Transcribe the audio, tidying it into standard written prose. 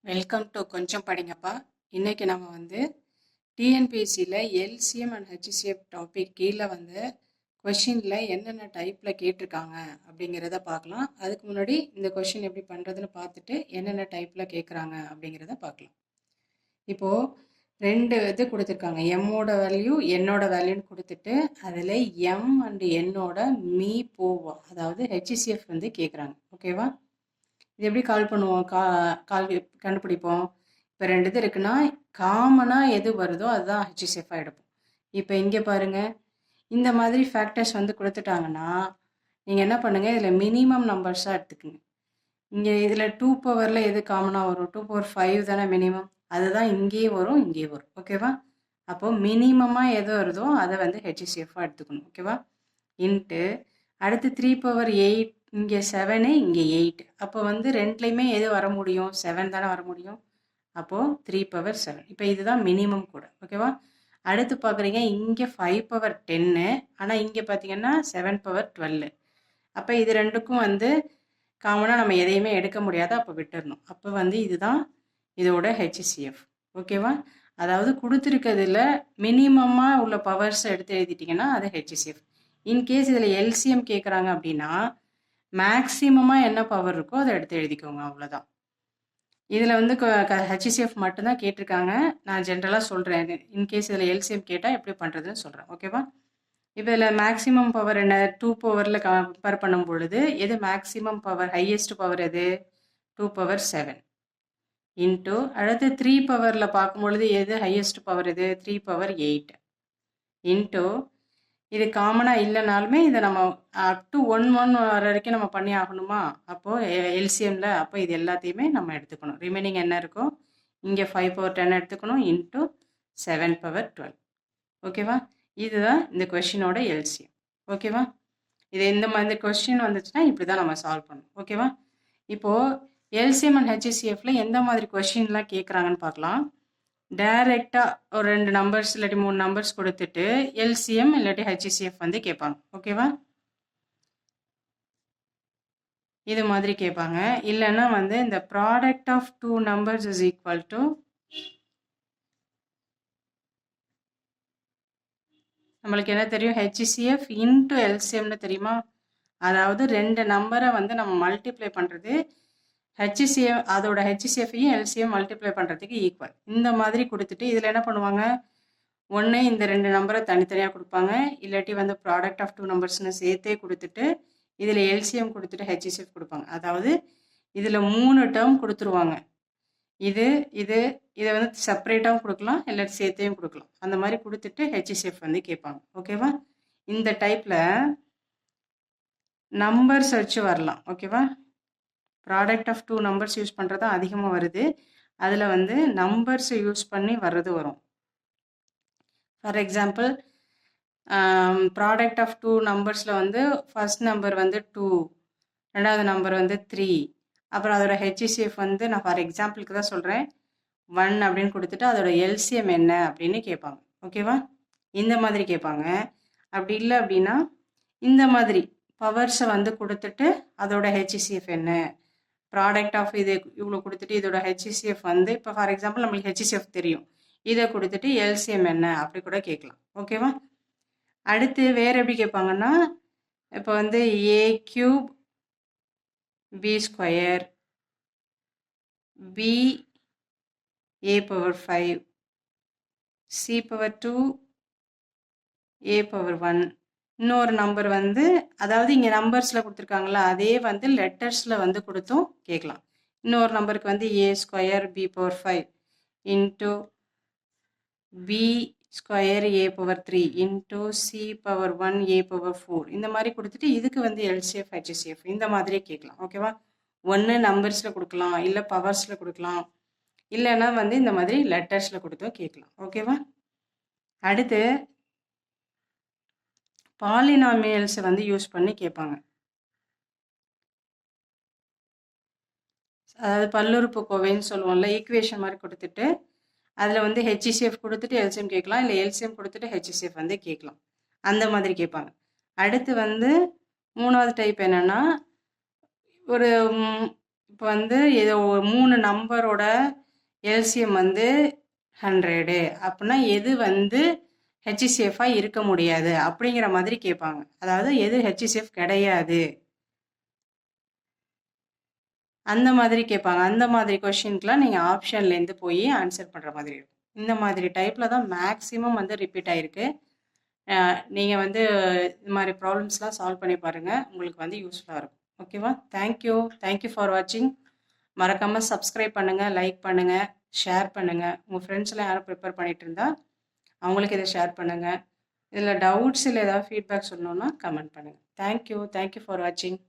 Welcome to கொஞ்சம் படிங்கப்பா. இன்னைக்கு நம்ம டிஎன்பிஎஸ்சியில் எல்சிஎம் அண்ட் ஹெச்சிசிஎஃப் டாபிக் கீழே கொஷினில் என்னென்ன டைப்பில் கேட்டிருக்காங்க அப்படிங்கிறத பார்க்கலாம். அதுக்கு முன்னாடி இந்த கொஷின் எப்படி பண்ணுறதுன்னு பார்த்துட்டு என்னென்ன டைப்பில் கேட்குறாங்க அப்படிங்கிறத பார்க்கலாம். இப்போது ரெண்டு இது கொடுத்துருக்காங்க, எம்மோட வேல்யூ என்னோட வேல்யூன்னு கொடுத்துட்டு அதில் எம் அண்ட் என்னோட மீ போவா, அதாவது ஹெச்சிசிஎஃப் கேட்குறாங்க. ஓகேவா? இது எப்படி கால் பண்ணுவோம், கண்டுபிடிப்போம். இப்போ ரெண்டு இது இருக்குன்னா காமனாக எது வருதோ அதுதான் ஹெச்சிசிஎஃபாக எடுப்போம். இப்போ இங்கே பாருங்கள், இந்த மாதிரி ஃபேக்டர்ஸ் கொடுத்துட்டாங்கன்னா நீங்கள் என்ன பண்ணுங்கள், இதில் மினிமம் நம்பர்ஸாக எடுத்துக்குங்க. இங்கே இதில் 2 பவரில் எது காமனாக வரும்? 2/5 தானே மினிமம், அதுதான் இங்கேயும் வரும் இங்கேயும் வரும். ஓகேவா? அப்போது மினிமமாக எது வருதோ அதை ஹெச்சிசிஎஃபாக எடுத்துக்கணும். ஓகேவா? இன்ட்டு அடுத்து 3/8, இங்கே 7, இங்கே 8. அப்போ ரெண்டுலேயுமே எது வர முடியும்? 7 தானே வர முடியும். அப்போது 3/7. இப்போ இதுதான் மினிமம் கூட. ஓகேவா? அடுத்து பார்க்குறீங்க, இங்கே 5/10, ஆனால் இங்கே பார்த்தீங்கன்னா 7/12. அப்போ இது ரெண்டுக்கும் காமனாக நம்ம எதையுமே எடுக்க முடியாது, அப்போ விட்டுடணும். அப்போ இதுதான் இதோட ஹெச்சிசிஎஃப். ஓகேவா? அதாவது கொடுத்துருக்கிறதுல மினிமமாக உள்ள பவர்ஸை எடுத்து எழுதிட்டிங்கன்னா அது ஹெச்சிசிஎஃப். இன்கேஸ் இதில் எல்சிஎம் கேட்குறாங்க அப்படின்னா மேக்ஸிமமாக என்ன பவர் இருக்கோ அதை எடுத்து எழுதிக்கோங்க, அவ்வளோதான். இதில் ஹெச்சிசிஎஃப் மட்டும்தான் கேட்டிருக்காங்க. நான் ஜென்ரலாக சொல்கிறேன், இன்கேஸ் இதில் எல்சிஎம் கேட்டால் எப்படி பண்ணுறதுன்னு சொல்கிறேன். ஓகேவா? இப்போ இதில் மேக்ஸிமம் பவர் என்ன? 2 பவரில் கம்பேர் பண்ணும் பொழுது எது மேக்ஸிமம் பவர், ஹையஸ்ட் பவர் எது? 2/7. இன்ட்டு அடுத்து 3 பவரில் பார்க்கும்பொழுது எது ஹையஸ்ட் பவர்? எது? 3/8. இன்ட்டு இது காமனாக இல்லைனாலுமே இதை நம்ம அப் டு 1 வர வரைக்கும் நம்ம பண்ணி ஆகணுமா? அப்போது எல்சிஎம்மில் அப்போ இது எல்லாத்தையுமே நம்ம எடுத்துக்கணும். ரிமைனிங் என்ன இருக்கோ இங்கே 5/10 எடுத்துக்கணும், இன்ட்டு 7/12. ஓகேவா? இதுதான் இந்த கொஷினோட எல்சிஎம். ஓகேவா? இது இந்த மாதிரி கொஸ்டின் வந்துச்சுன்னா இப்படி தான் நம்ம சால்வ் பண்ணணும். ஓகேவா? இப்போது எல்சிஎம் அண்ட் ஹெச்சிசிஎஃப்ல எந்த மாதிரி கொஷின்லாம் கேட்குறாங்கன்னு பார்க்கலாம். டைரெக்டாக ஒரு 2 நம்பர்ஸ் இல்லாட்டி 3 நம்பர்ஸ் கொடுத்துட்டு எல்சிஎம் இல்லாட்டி ஹெச்சிசிஎஃப் கேட்பாங்க. ஓகேவா? இது மாதிரி கேட்பாங்க. இல்லைன்னா இந்த product of 2 numbers is equal to, நம்மளுக்கு என்ன தெரியும்? ஹெச்சிசிஎஃப் இன்ட்டு எல்சிஎம்னு தெரியுமா? அதாவது 2 நம்பரை நம்ம மல்டிப்ளை பண்ணுறது ஹெச்சிசிஎஃப், அதோட ஹெச்சிசிஎஃப்பையும் எல்சிஎம் மல்டிப்ளை பண்ணுறதுக்கு ஈக்குவல். இந்த மாதிரி கொடுத்துட்டு இதில் என்ன பண்ணுவாங்க, ஒன்று இந்த 2 நம்பரை தனித்தனியாக கொடுப்பாங்க, இல்லாட்டி ப்ராடக்ட் ஆஃப் 2 நம்பர்ஸ்னு சேர்த்தே கொடுத்துட்டு இதில் எல்சிஎம் கொடுத்துட்டு ஹெச்சிசிஎஃப் கொடுப்பாங்க. அதாவது இதில் 3 டேர்ம் கொடுத்துருவாங்க. இது இது இதை செப்பரேட்டாகவும் கொடுக்கலாம், இல்லாட்டி சேர்த்தையும் கொடுக்கலாம். அந்த மாதிரி கொடுத்துட்டு ஹெச்சிசிஎஃப் கேட்பாங்க. ஓகேவா? இந்த டைப்பில் நம்பர்ஸ் வச்சு வரலாம். ஓகேவா? ப்ராடக்ட் ஆஃப் 2 நம்பர்ஸ் யூஸ் பண்ணுறது அதிகமாக வருது. அதில் நம்பர்ஸ் யூஸ் பண்ணி வர்றது வரும். ஃபார் எக்ஸாம்பிள், ப்ராடக்ட் ஆஃப் 2 நம்பர்ஸில் ஃபர்ஸ்ட் நம்பர் 2, ரெண்டாவது நம்பர் 3, அப்புறம் அதோட ஹெச்சிசிஎஃப் நான் ஃபார் எக்ஸாம்பிளுக்கு தான் சொல்கிறேன், 1 அப்படின்னு கொடுத்துட்டு அதோட எல்சிஎம் என்ன அப்படின்னு கேட்பாங்க. ஓகேவா? இந்த மாதிரி கேட்பாங்க. அப்படி இல்லை அப்படின்னா இந்த மாதிரி பவர்ஸை கொடுத்துட்டு அதோட ஹெச்சிசிஎஃப் என்ன, ப்ராடக்ட் ஆஃப் இது இவ்வளோ கொடுத்துட்டு இதோட ஹெச்சிசிஎஃப் இப்போ ஃபார் எக்ஸாம்பிள் நம்மளுக்கு ஹெச்சிசிஎஃப் தெரியும், இதை கொடுத்துட்டு எல்சிஎம் என்ன அப்படி கூட கேட்கலாம். ஓகேவா? அடுத்து வேறு எப்படி கேட்பாங்கன்னா, இப்போ a³ b² b a/5 c/2 a/1. இன்னொரு நம்பர் அதாவது இங்கே நம்பர்ஸில் கொடுத்துருக்காங்களா, அதே லெட்டர்ஸில் கொடுத்தும் கேட்கலாம். இன்னொரு நம்பருக்கு a² b/5 into b² a/3 into c/1 a/4. இந்த மாதிரி கொடுத்துட்டு இதுக்கு எல்சிஎஃப் ஹெச்சிசிஎஃப் இந்த மாதிரி கேட்கலாம். ஓகேவா? ஒன்று நம்பர்ஸில் கொடுக்கலாம், இல்லை பவர்ஸில் கொடுக்கலாம், இல்லைன்னா இந்த மாதிரி லெட்டர்ஸில் கொடுத்தும் கேட்கலாம். ஓகேவா? அடுத்து பாலினாமியல்ஸை யூஸ் பண்ணி கேட்பாங்க. அதாவது பல்லுறுப்புக்கோவைன்னு சொல்லுவோம்ல, ஈக்குவேஷன் மாதிரி கொடுத்துட்டு அதில் ஹெச்சிசிஎஃப் கொடுத்துட்டு எல்சிஎம் கேட்கலாம், இல்லை எல்சிஎம் கொடுத்துட்டு ஹெச்சிசிஎஃப் கேட்கலாம். அந்த மாதிரி கேட்பாங்க. அடுத்து 3வது டைப் என்னென்னா, ஒரு இப்போ வந்து இது ஒரு 3 நம்பரோட எல்சிஎம் வந்து 100 அப்படின்னா எது வந்து ஹெச்சிசிஎஃபாக இருக்க முடியாது அப்படிங்கிற மாதிரி கேட்பாங்க. அதாவது எது ஹெச்சிசிஎஃப் கிடையாது அந்த மாதிரி கேட்பாங்க. அந்த மாதிரி கொஷினுக்குலாம் நீங்கள் ஆப்ஷன்லேருந்து போய் ஆன்சர் பண்ணுற மாதிரி இருக்கும். இந்த மாதிரி டைப்பில் தான் மேக்ஸிமம் வந்து ரிப்பீட் ஆகிருக்கு. நீங்கள் வந்து இது மாதிரி ப்ராப்ளம்ஸ்லாம் சால்வ் பண்ணி பாருங்கள், உங்களுக்கு வந்து யூஸ்ஃபுல்லாக இருக்கும். ஓகேவா? தேங்க்யூ ஃபார் வாட்சிங். மறக்காமல் சப்ஸ்கிரைப் பண்ணுங்கள், லைக் பண்ணுங்கள், ஷேர் பண்ணுங்கள். உங்கள் ஃப்ரெண்ட்ஸ்லாம் யாரும் ப்ரிப்பேர் பண்ணிகிட்டு இருந்தால் அவங்களுக்கு இதை ஷேர் பண்ணுங்கள். இதில் டவுட்ஸ் இல்லை ஏதாவது ஃபீட்பேக் சொல்லணுன்னா கமெண்ட் பண்ணுங்கள். தேங்க்யூ ஃபார் வாட்சிங்.